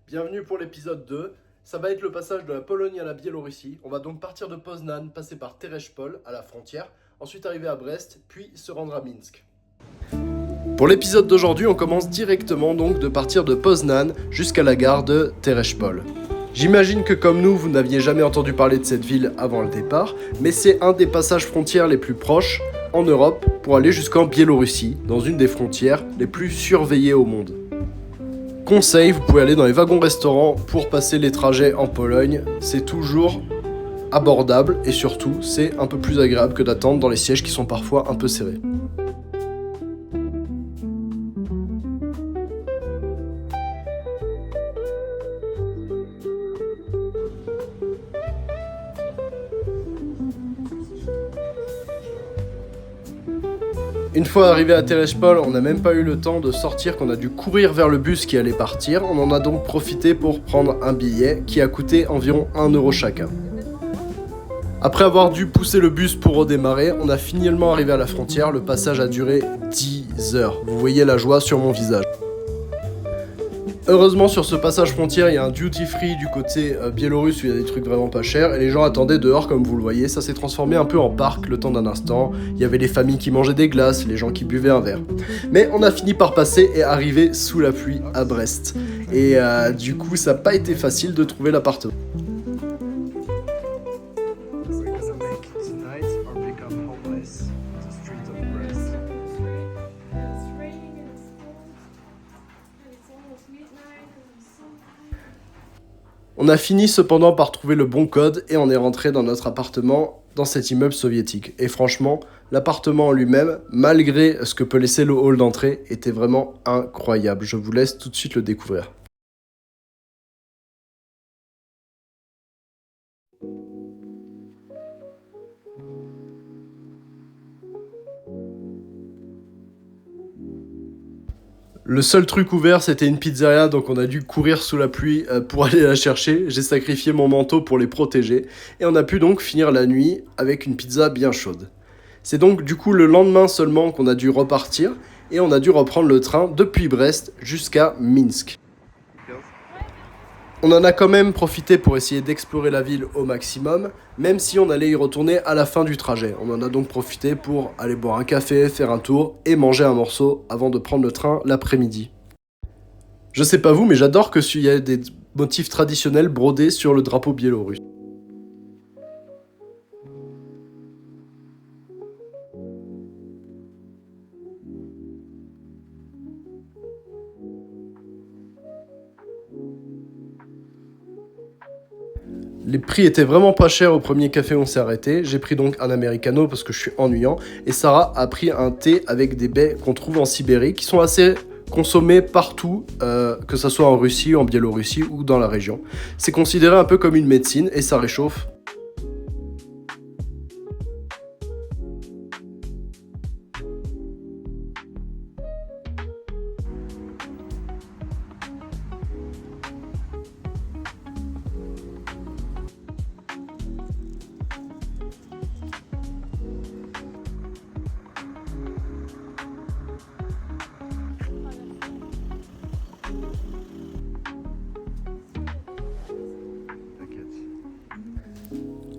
Bienvenue pour l'épisode 2. Ça va être le passage de la Pologne à la Biélorussie. On va donc partir de Poznan, passer par Tereshpol à la frontière, ensuite arriver à Brest, puis se rendre à Minsk. Pour l'épisode d'aujourd'hui, on commence directement donc de partir de Poznan jusqu'à la gare de Tereshpol. J'imagine que comme nous, vous n'aviez jamais entendu parler de cette ville avant le départ, mais c'est un des passages frontières les plus proches en Europe pour aller jusqu'en Biélorussie, dans une des frontières les plus surveillées au monde. Conseil, vous pouvez aller dans les wagons-restaurants pour passer les trajets en Pologne, c'est toujours abordable et surtout c'est un peu plus agréable que d'attendre dans les sièges qui sont parfois un peu serrés. Une fois arrivé à Tereshpol, on n'a même pas eu le temps de sortir qu'on a dû courir vers le bus qui allait partir. On en a donc profité pour prendre un billet qui a coûté environ 1 euro chacun. Après avoir dû pousser le bus pour redémarrer, on a finalement arrivé à la frontière. Le passage a duré 10 heures. Vous voyez la joie sur mon visage. Heureusement, sur ce passage frontière, il y a un duty free du côté biélorusse où il y a des trucs vraiment pas chers et les gens attendaient dehors comme vous le voyez. Ça s'est transformé un peu en parc le temps d'un instant. Il y avait les familles qui mangeaient des glaces, les gens qui buvaient un verre. Mais on a fini par passer et arriver sous la pluie à Brest. Et du coup, ça n'a pas été facile de trouver l'appartement. On a fini cependant par trouver le bon code et on est rentré dans notre appartement dans cet immeuble soviétique. Et franchement, l'appartement en lui-même, malgré ce que peut laisser le hall d'entrée, était vraiment incroyable. Je vous laisse tout de suite le découvrir. Le seul truc ouvert, c'était une pizzeria, donc on a dû courir sous la pluie pour aller la chercher. J'ai sacrifié mon manteau pour les protéger. Et on a pu donc finir la nuit avec une pizza bien chaude. C'est donc du coup le lendemain seulement qu'on a dû repartir et on a dû reprendre le train depuis Brest jusqu'à Minsk. On en a quand même profité pour essayer d'explorer la ville au maximum, même si on allait y retourner à la fin du trajet. On en a donc profité pour aller boire un café, faire un tour et manger un morceau avant de prendre le train l'après-midi. Je sais pas vous, mais j'adore que il y ait des motifs traditionnels brodés sur le drapeau biélorusse. Les prix étaient vraiment pas chers au premier café où on s'est arrêté. J'ai pris donc un americano parce que je suis ennuyant. Et Sarah a pris un thé avec des baies qu'on trouve en Sibérie, qui sont assez consommées partout, que ce soit en Russie, en Biélorussie ou dans la région. C'est considéré un peu comme une médecine et ça réchauffe.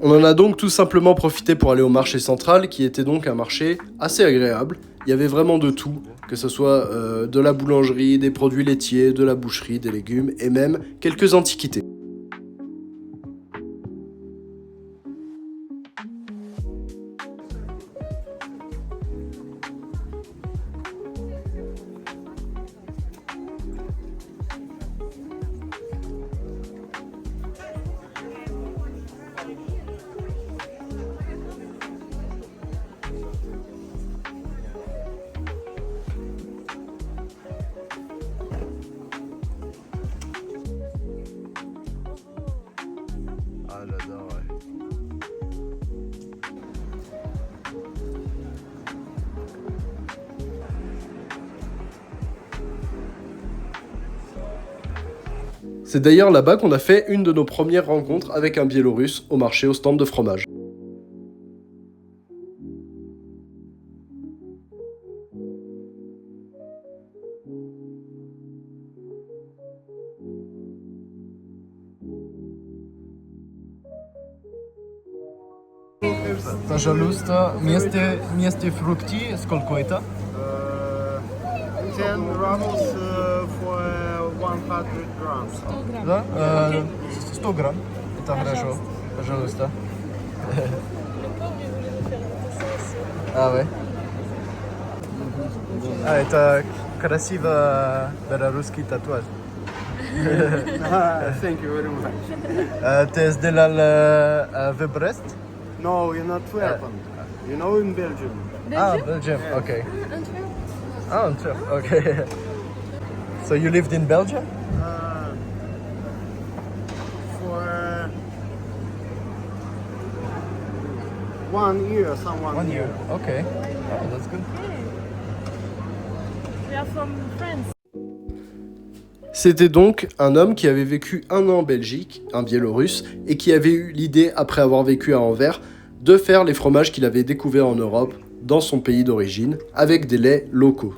On en a donc tout simplement profité pour aller au marché central, qui était donc un marché assez agréable. Il y avait vraiment de tout, que ce soit de la boulangerie, des produits laitiers, de la boucherie, des légumes et même quelques antiquités. Ah, j'adore, ouais. C'est d'ailleurs là-bas qu'on a fait une de nos premières rencontres avec un Biélorusse au marché au stand de fromage. Пожалуйста, вместе фрукти, сколько это? 10 rubles for 100 grams. Да? 100 грамм. Это хорошо. Пожалуйста. А, ouais. А, это красиво белорусский татуаж. Thank you very much. Ты сделал в Брест? No, in Antwerpen. You know, in Belgium. Ah, Belgium. Okay. Ah, Antwerp. Okay. So you lived in Belgium? For 1 year, someone. 1 year. Okay. Oh, that's good. We are from France. C'était donc un homme qui avait vécu 1 an en Belgique, un Biélorusse, et qui avait eu l'idée, après avoir vécu à Anvers, de faire les fromages qu'il avait découverts en Europe, dans son pays d'origine, avec des laits locaux.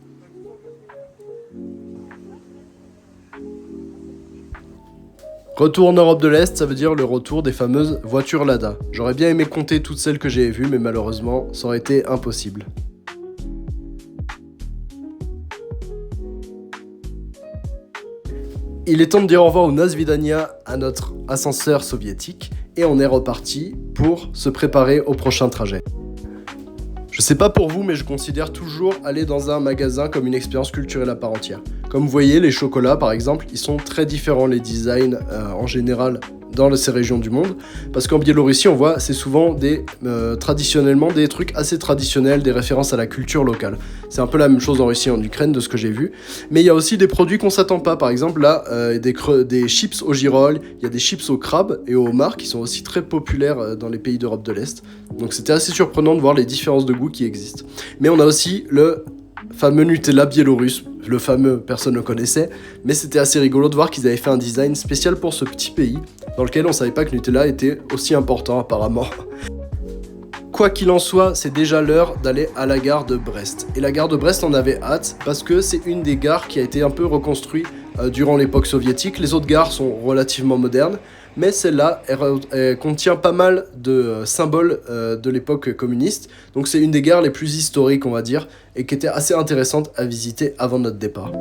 Retour en Europe de l'Est, ça veut dire le retour des fameuses voitures Lada. J'aurais bien aimé compter toutes celles que j'ai vues, mais malheureusement, ça aurait été impossible. Il est temps de dire au revoir au Nazvidania, à notre ascenseur soviétique, et on est reparti pour se préparer au prochain trajet. Je sais pas pour vous, mais je considère toujours aller dans un magasin comme une expérience culturelle à part entière. Comme vous voyez, les chocolats par exemple, ils sont très différents, les designs en général dans ces régions du monde, parce qu'en Biélorussie on voit c'est souvent traditionnellement des trucs assez traditionnels, des références à la culture locale. C'est un peu la même chose en Russie et en Ukraine de ce que j'ai vu, mais il y a aussi des produits qu'on s'attend pas, par exemple là des chips au girolles, il y a des chips au crabe et au homard qui sont aussi très populaires dans les pays d'Europe de l'Est, donc c'était assez surprenant de voir les différences de goût qui existent. Mais on a aussi le fameux Nutella biélorusse, le fameux, personne ne le connaissait, mais c'était assez rigolo de voir qu'ils avaient fait un design spécial pour ce petit pays, dans lequel on savait pas que Nutella était aussi important apparemment. Quoi qu'il en soit, c'est déjà l'heure d'aller à la gare de Brest. Et la gare de Brest en avait hâte, parce que c'est une des gares qui a été un peu reconstruite durant l'époque soviétique. Les autres gares sont relativement modernes, mais celle-là, elle contient pas mal de symboles de l'époque communiste. Donc c'est une des gares les plus historiques, on va dire, et qui était assez intéressante à visiter avant notre départ.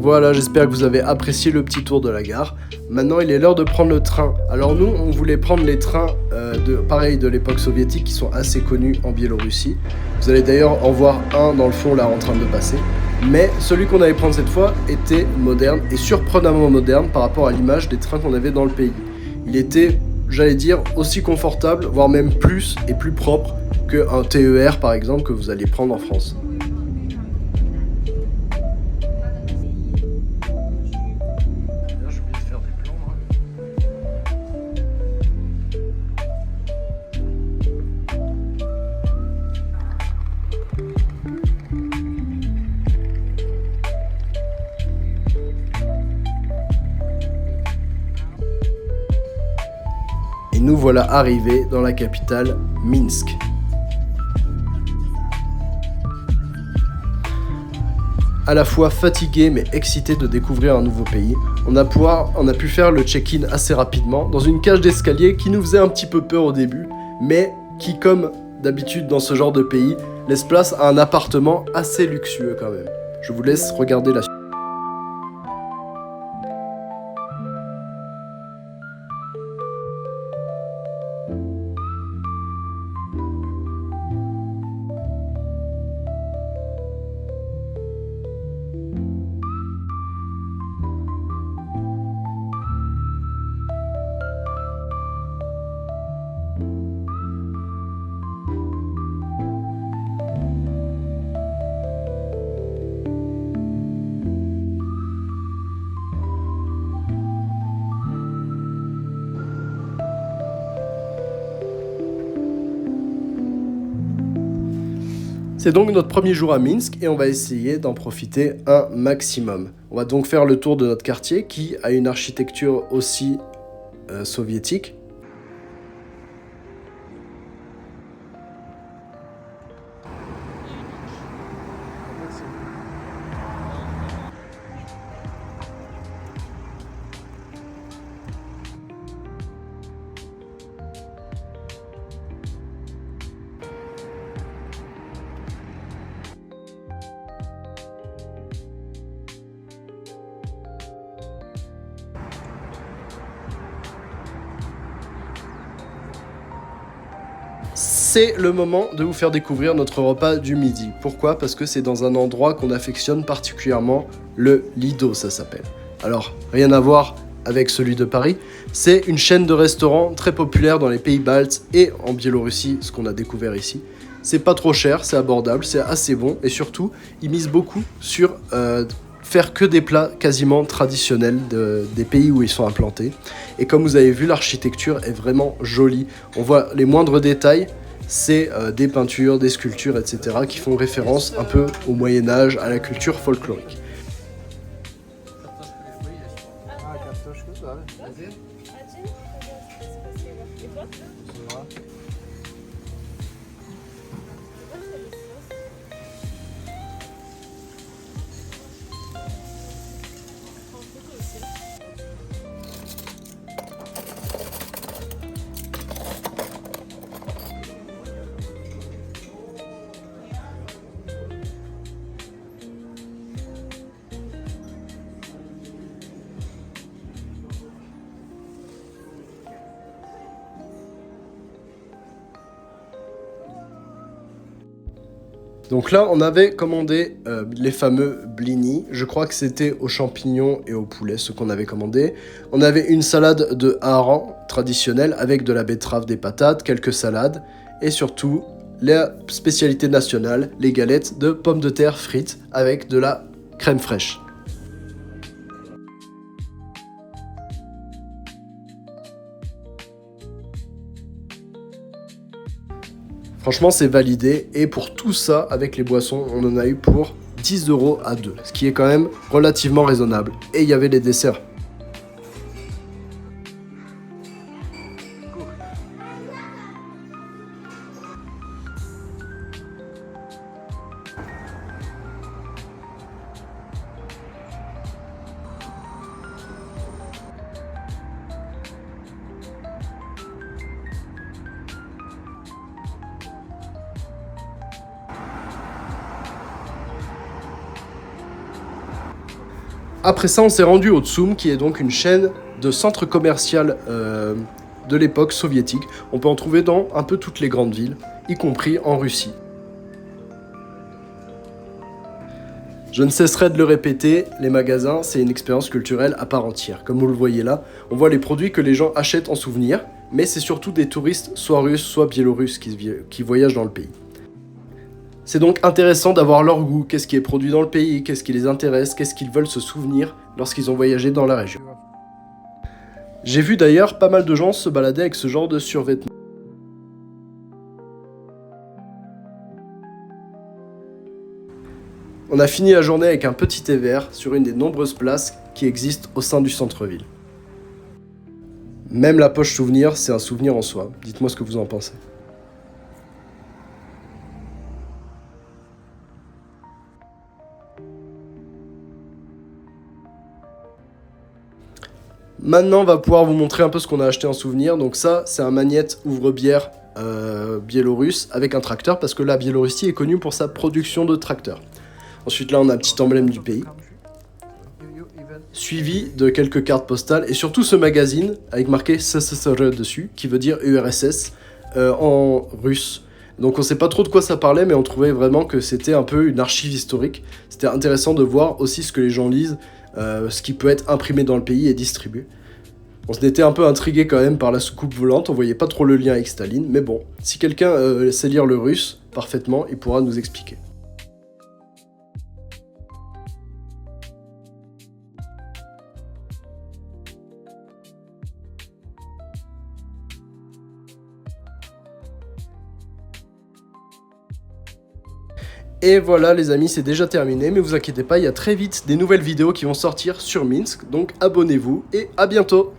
Voilà, j'espère que vous avez apprécié le petit tour de la gare. Maintenant, il est l'heure de prendre le train. Alors nous, on voulait prendre les trains de l'époque soviétique qui sont assez connus en Biélorussie. Vous allez d'ailleurs en voir un dans le fond là en train de passer. Mais celui qu'on allait prendre cette fois était moderne et surprenamment moderne par rapport à l'image des trains qu'on avait dans le pays. Il était, j'allais dire, aussi confortable, voire même plus et plus propre qu'un TER par exemple que vous alliez prendre en France. Nous voilà arrivés dans la capitale, Minsk. à la fois fatigué mais excité de découvrir un nouveau pays. On a pu faire le check-in assez rapidement dans une cage d'escalier qui nous faisait un petit peu peur au début, mais qui, comme d'habitude dans ce genre de pays, laisse place à un appartement assez luxueux quand même. Je vous laisse regarder la suite. C'est donc notre premier jour à Minsk et on va essayer d'en profiter un maximum. On va donc faire le tour de notre quartier qui a une architecture aussi soviétique. C'est le moment de vous faire découvrir notre repas du midi. Pourquoi ? Parce que c'est dans un endroit qu'on affectionne particulièrement, le Lido ça s'appelle. Alors, rien à voir avec celui de Paris, c'est une chaîne de restaurants très populaire dans les pays baltes et en Biélorussie, ce qu'on a découvert ici. C'est pas trop cher, c'est abordable, c'est assez bon et surtout, ils misent beaucoup sur faire que des plats quasiment traditionnels des pays où ils sont implantés. Et comme vous avez vu, l'architecture est vraiment jolie. On voit les moindres détails, c'est des peintures, des sculptures, etc. qui font référence un peu au Moyen-Âge, à la culture folklorique. Donc là, on avait commandé les fameux blini. Je crois que c'était aux champignons et au poulet, ce qu'on avait commandé. On avait une salade de hareng traditionnelle avec de la betterave, des patates, quelques salades. Et surtout, la spécialité nationale, les galettes de pommes de terre frites avec de la crème fraîche. Franchement, c'est validé. Et pour tout ça, avec les boissons, on en a eu pour 10 € à 2. Ce qui est quand même relativement raisonnable. Et il y avait les desserts. Après ça, on s'est rendu au Tsum, qui est donc une chaîne de centre commercial de l'époque soviétique. On peut en trouver dans un peu toutes les grandes villes, y compris en Russie. Je ne cesserai de le répéter, les magasins, c'est une expérience culturelle à part entière. Comme vous le voyez là, on voit les produits que les gens achètent en souvenir, mais c'est surtout des touristes, soit russes, soit biélorusses, qui voyagent dans le pays. C'est donc intéressant d'avoir leur goût, qu'est-ce qui est produit dans le pays, qu'est-ce qui les intéresse, qu'est-ce qu'ils veulent se souvenir lorsqu'ils ont voyagé dans la région. J'ai vu d'ailleurs pas mal de gens se balader avec ce genre de survêtements. On a fini la journée avec un petit thé vert sur une des nombreuses places qui existent au sein du centre-ville. Même la poche souvenir, c'est un souvenir en soi. Dites-moi ce que vous en pensez. Maintenant, on va pouvoir vous montrer un peu ce qu'on a acheté en souvenir. Donc ça, c'est un magnète ouvre-bière biélorusse avec un tracteur, parce que la Biélorussie est connue pour sa production de tracteurs. Ensuite, là, on a un petit emblème du pays, suivi de quelques cartes postales, et surtout ce magazine, avec marqué SSSR dessus, qui veut dire URSS en russe. Donc on sait pas trop de quoi ça parlait, mais on trouvait vraiment que c'était un peu une archive historique. C'était intéressant de voir aussi ce que les gens lisent, ce qui peut être imprimé dans le pays et distribué. On s'était un peu intrigué quand même par la soucoupe volante, on voyait pas trop le lien avec Staline, mais bon, si quelqu'un sait lire le russe parfaitement, il pourra nous expliquer. Et voilà les amis, c'est déjà terminé, mais vous inquiétez pas, il y a très vite des nouvelles vidéos qui vont sortir sur Minsk, donc abonnez-vous et à bientôt!